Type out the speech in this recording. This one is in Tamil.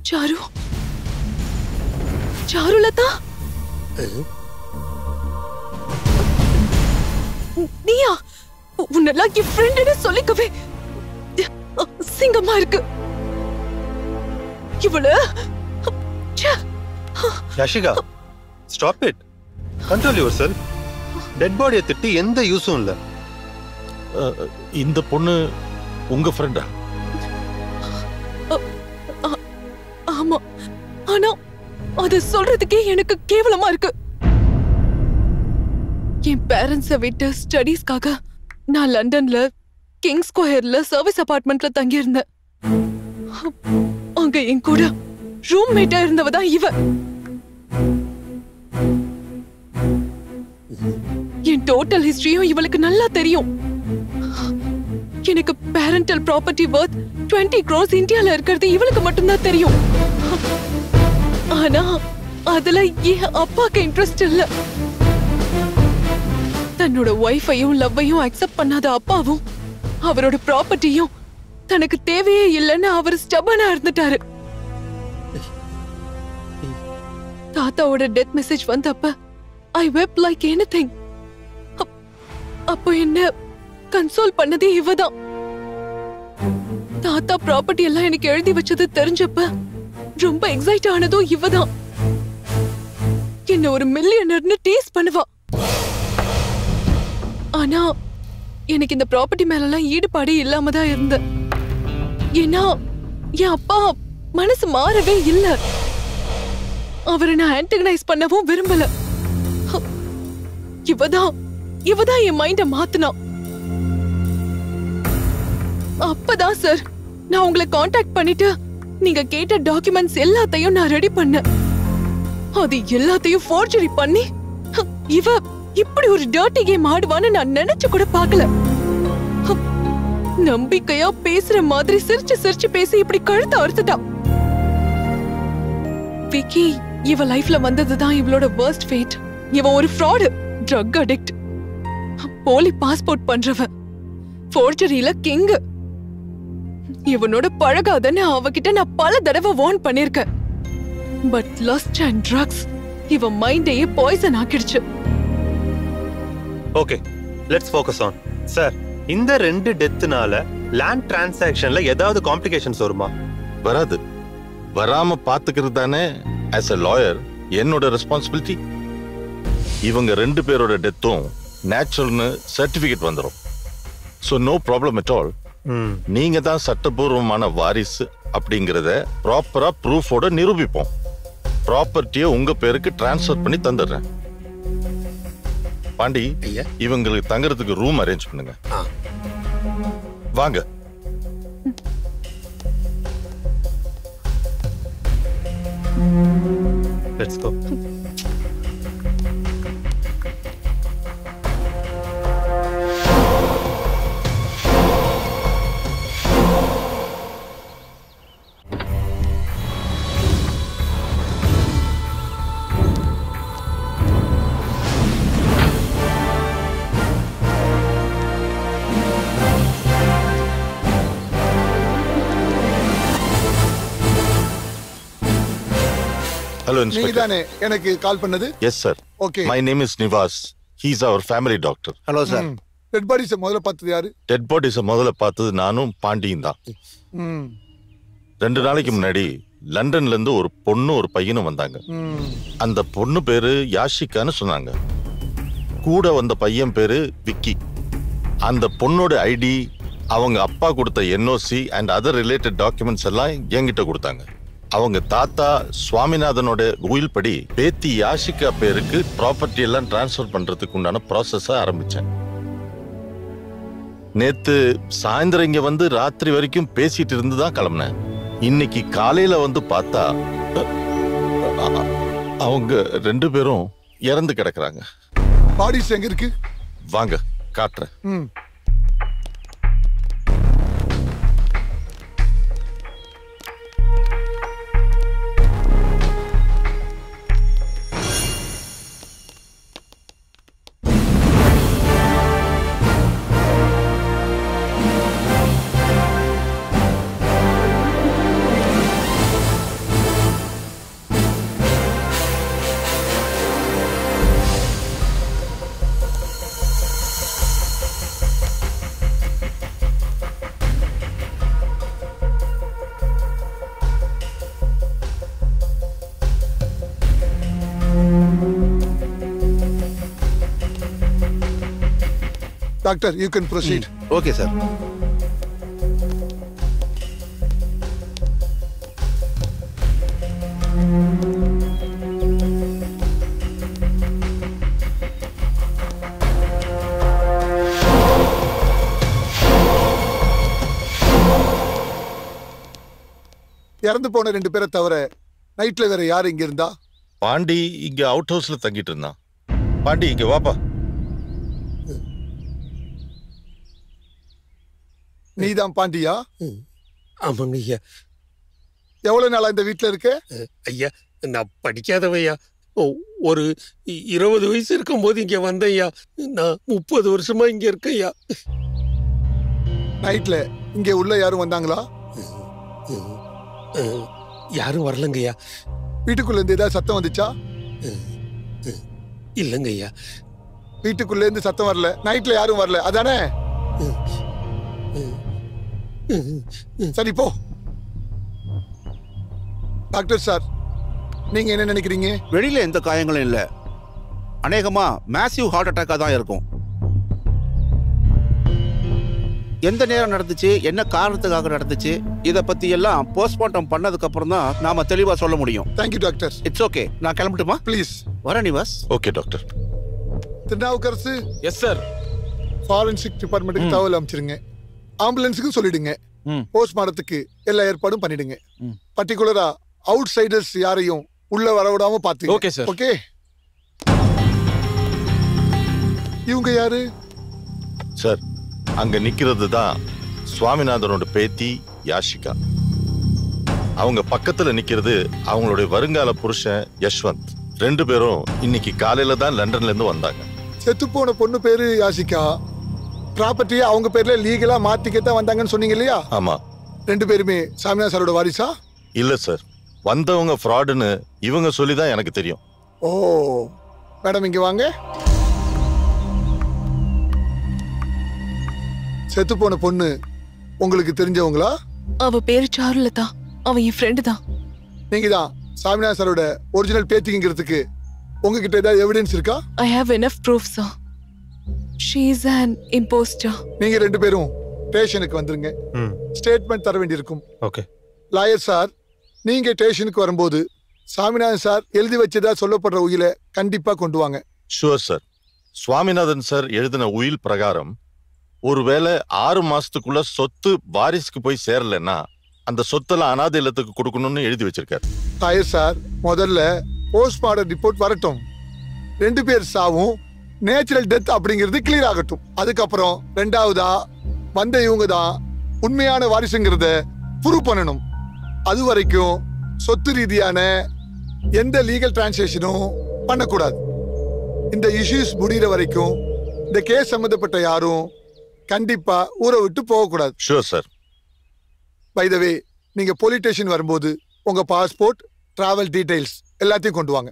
சாரு சாருலதா நீயா? உன்னெல்லாம் என் ஃப்ரெண்டுன்னு சொல்லிக்கவே சிங்கமா இருக்கு. இவள Yashika, stop it. Control yourself. Dead பாடியை திட்டி எந்த யூஸும் இல்ல. இந்த பொண்ணு உங்க ஃப்ரெண்டா? ஆமா, ஆனா அது சொல்றதுக்கே எனக்கு கேவலமா இருக்கு. என் பேரண்ட்ஸை விட்டு ஸ்டடீஸ்க்காக நான் லண்டன்ல கிங் ஸ்கொயர்ல சர்வீஸ் அபார்ட்மெண்ட்ல தங்கி இருந்தேன். அங்க என் கூட ரூம்மேட்டா இருந்தவதான் இவ. என் டோட்டல் ஹிஸ்டரியும் இவளுக்கு நல்லா தெரியும். எனக்கு பேரண்டல் ப்ராப்பர்ட்டி வர்த் 20 crores இந்தியால இருக்கிறது இவளுக்கு மட்டும்தான் தெரியும். ஆனா அதுல என் அப்பாக்கு இன்ட்ரெஸ்ட் இல்ல. தன்னோட ஒய்ஃபையும் லவ்வையும் அக்செப்ட் பண்ணாத அப்பாவும் அவரோட ப்ராப்பர்ட்டியும் தனக்கு தேவையே இல்லைன்னு அவர் ஸ்டபனா இருந்துட்டாரு. தாத்தாவோட டெத் மெசேஜ் வந்தப்ப ஐ வெப்ட் லைக் எனிதிங். அப்போ என்ன கன்சோல் பண்ணதே இவதான். தாத்தா ப்ராப்பர்ட்டி எல்லாம் எனக்கு எழுதி வச்சது தெரிஞ்சப்ப ரொம்ப எக்ஸைட் ஆனதும் இவதான். என்ன ஒரு மில்லியனர்னு டீஸ் பண்ணுவா. ஆனா எனக்கு இந்த ப்ராப்பர்ட்டி மேலாம் ஈடுபாடு இல்லாம தான் இருந்த. ஏன்னா என் அப்பா மனசு மாறவே இல்ல. அவரை நான் ஆன்டகனைஸ் பண்ணவும் விரும்பல. இவதான் என் மைண்ட மாத்துனா. அப்பதான் சார் நான் உங்களை காண்டாக்ட் பண்ணிட்டு நீங்க கேட்ட டாக்குமெண்ட்ஸ் எல்லாத்தையும் நான் ரெடி பண்ணேன். அது எல்லாத்தையும் ஃபோர்ஜரி பண்ணி இவ இப்படி ஒரு டர்ட்டி கேம் ஆடுவான்னு நான் நினைச்சு கூட பார்க்கல. நம்பிக்கையா பேசுற மாதிரி சிரிச்சு சிரிச்சு பேசி இப்படி கழுத்த அறுத்துட்டா. விக்கி இவ லைஃப்ல வந்ததுதான் இவளோட வர்ஸ்ட் ஃபேட். இவ ஒரு ஃப்ராட், ட்ரக் அடிக்ட், போலி பாஸ்போர்ட் பண்றவ, ஃபோர்ஜரியில கிங். இவனோட பழகாதன்னு அவகிட்ட நான் பல தடவை வார்ன் பண்ணிருக்கேன். பட் லஸ்ட் அண்ட் ட்ரக்ஸ் இவ மைண்டையே பாய்சன் ஆக்கிடுச்சு. Okay, let's focus on. Sir, இந்த 2 டெத்னால லேண்ட் டிரான்சாக்ஷன்ல ஏதாவது காம்ப்ளிகேஷன்ஸ் வருமா? வராது. வராம பாத்துக்கிறது தானே as a lawyer என்னோட ரெஸ்பான்சிபிலிட்டி. இவங்க 2 பேரோட டெத்தும் நேச்சுரல்னு சர்டிபிகேட் வந்துடும். So no problem at all. நீங்க தான் சட்டபூர்வமான வாரிசு அப்படிங்கறத ப்ராப்பரா ப்ரூஃபோட நிரூபிப்போம். ப்ராப்பர்ட்டியை உங்க பேருக்கு டிரான்ஸ்ஃபர் பண்ணி தந்துடுறேன். பாண்டி, இவங்களுக்கு தங்கறதுக்கு ரூம் அரேஞ்ச் பண்ணுங்க. வாங்க. Let's go. Hello, Inspector. நீங்க தானே எனக்கு கால் பண்ணது? Yes, sir. Okay. My name is Nivas. He's our family doctor. Hello, sir. Dead bodies முதல்ல பார்த்தது யாரு? டெட் பாடிஸை முதல்ல பார்த்தது நானும் பாண்டியும் தான். 2 நாளைக்கு முன்னாடி லண்டன்ல இருந்து ஒரு பொண்ணு ஒரு பையனும் வந்தாங்க. அந்த பொண்ணு பேரு யாஷிகான்னு சொன்னாங்க. கூட வந்த பையன் பேரு விக்கி. அந்த பொண்ணோட ஐடி, அவங்க அப்பா கொடுத்த NOC and other related documents எல்லாம் என்கிட்ட கொடுத்தாங்க. அவங்க தாத்தா சுவாமிநாதனோட உயில் படி பேத்தி யாஷிகா பேருக்கு ப்ராப்பர்ட்டி எல்லாம் டிரான்ஸ்ஃபர் பண்றதுக்கு உண்டான ப்ராசஸ ஆரம்பிச்சேன். நேத்து சாயந்தரம் இங்க வந்து ராத்திரி வரைக்கும் பேசிட்டு இருந்து தான் கிளம்பினேன். இன்னைக்கு காலையில வந்து பார்த்தா அவங்க 2 பேரும் இறந்து கிடக்குறாங்க. பாடிஸ் எங்க இருக்கு? வாங்க காட்டுறேன். Doctor you can proceed. Okay sir. இறந்து போன 2 பேரை தவிர நைட்ல வேற யாரு இங்க இருந்தா? பாண்டி இங்க அவுட் ஹவுஸ்ல தங்கிட்டு இருந்தான். பாண்டி இங்க வாப்பா. நீதான் பாண்டியா? ஆமாங்க ஐயா. எவ்வளவு நாளா இந்த வீட்டுல இருக்க? ஐயா நான் படிக்காதவையா. ஒரு 20 வயசு இருக்கும் போது இங்க வந்தையா. நான் 30 வருஷமா இங்க இருக்கேயா. நைட்ல இங்க உள்ள யாரும் வந்தாங்களா? யாரும் வரலங்கய்யா. வீட்டுக்குள்ள இருந்து ஏதாவது சத்தம் வந்துச்சா? இல்லங்க ஐயா. வீட்டுக்குள்ள இருந்து சத்தம் வரல, நைட்ல யாரும் வரல, அதானே? சரி போ. டாக்டர் சார், நீங்க என்ன நினைக்கிறீங்க? வெளியில எந்த காயங்களும் இல்ல. அநேகமா மேசிவ் ஹார்ட் அட்டாக்கா தான் இருக்கும். எந்த நேரம் நடந்துச்சு, என்ன காரணத்துக்காக நடந்துச்சு, இத பத்தி எல்லாம் போஸ்ட்மார்ட்டம் பண்ணதுக்கு அப்புறம் தான் நாம தெளிவா சொல்ல முடியும். Thank you doctor. It's okay. நான் கிளம்பட்டுமா? ப்ளீஸ். வர Nivas. Okay doctor. Thirunavukkarasu. Yes sir. Forensic டிபார்ட்மெண்ட்டுக்கு தகவல் அமைச்சிருங்க. ஆம்புலன்ஸுக்கு சொல்லிடுங்க. போஸ்ட்மார்ட்டத்துக்கு எல்லா ஏற்பாடும் பண்ணிடுங்க. பர்டிகுலரா அவுட் சைடர்ஸ் யாரையும் உள்ள வரவிடாம பாத்து. Okay sir. ஓகே. இவங்க யாரு? சார், அங்க நிக்கிறது தான் சுவாமிநாதனோட பேத்தி யாஷிகா. அவங்க பக்கத்துல நிக்கிறது அவங்களுடைய வருங்கால புருஷன் யஷ்வந்த். 2 பேரும் இன்னைக்கு காலையில தான் லண்டன்ல இருந்து வந்தாங்க. செத்து போன பொண்ணு பேரு யாஷிகா. ப்ராப்பர்ட்டியை அவங்க பேர்ல லீகலா மாத்திக்கத்தான் வந்தாங்கன்னு சொன்னீங்க இல்லையா? ஆமா. 2 பேருமே சாமியா சாரோட வாரிசா? இல்ல சார், வந்தவங்க ஃப்ராடுன்னு இவங்க சொல்லிதான் எனக்கு தெரியும். ஓ மேடம், இங்க வாங்க. செத்து போன பொண்ணு உங்களுக்கு தெரிஞ்சவங்களா? அவ பேரு சாருலதா. அவ என் ஃப்ரெண்டு தான். நீங்க தான் சாமிநாத சாரோட ஒரிஜினல் பேத்திங்கிறதுக்கு உங்ககிட்ட ஏதாவது எவிடன்ஸ் இருக்கா? I have enough proof, sir. She is an imposter. நீங்க 2 பேரும் ஸ்டேஷனுக்கு வந்துருங்க. ஸ்டேட்மெண்ட் தர வேண்டியிருக்கும். ஓகே. லாயர் சார், நீங்க ஸ்டேஷனுக்கு வரும்போது சாமிநாதன் சார் எழுதி வச்சதா சொல்லப்படுற உயிலை கண்டிப்பா கொண்டு வாங்க. Sure sir. சுவாமிநாதன் சார் எழுதின உயில் பிரகாரம் ஒருவேளை 6 மாசத்துக்குள்ள சொத்து வாரிசுக்கு போய் சேரலன்னா அந்த சொத்தெல்லாம் அனாதை இல்லத்துக்கு கொடுக்கணும்னு எழுதி வச்சிருக்காரு. லாயர் சார், முதல்ல போஸ்ட்மார்டம் ரிப்போர்ட் வரட்டும். 2 பேர் சாவும் நேச்சுரல் டெத் அப்படிங்கிறது கிளியர் ஆகட்டும். அதுக்கப்புறம் 2வதா வந்த இவங்க தான் உண்மையான வாரிசுங்கிறத ப்ரூவ் பண்ணணும். அது வரைக்கும் சொத்து ரீதியான எந்த லீகல் டிரான்சாக்ஷனும் பண்ணக்கூடாது. இந்த இஷ்யூஸ் முடிகிற வரைக்கும் இந்த கேஸ் சம்பந்தப்பட்ட யாரும் கண்டிப்பா ஊரை விட்டு போகக்கூடாது. Sure sir. பை த வே, நீங்க போலீஸ் ஸ்டேஷன் வரும்போது உங்க பாஸ்போர்ட், டிராவல் டீடைல்ஸ் எல்லாத்தையும் கொண்டு வாங்க.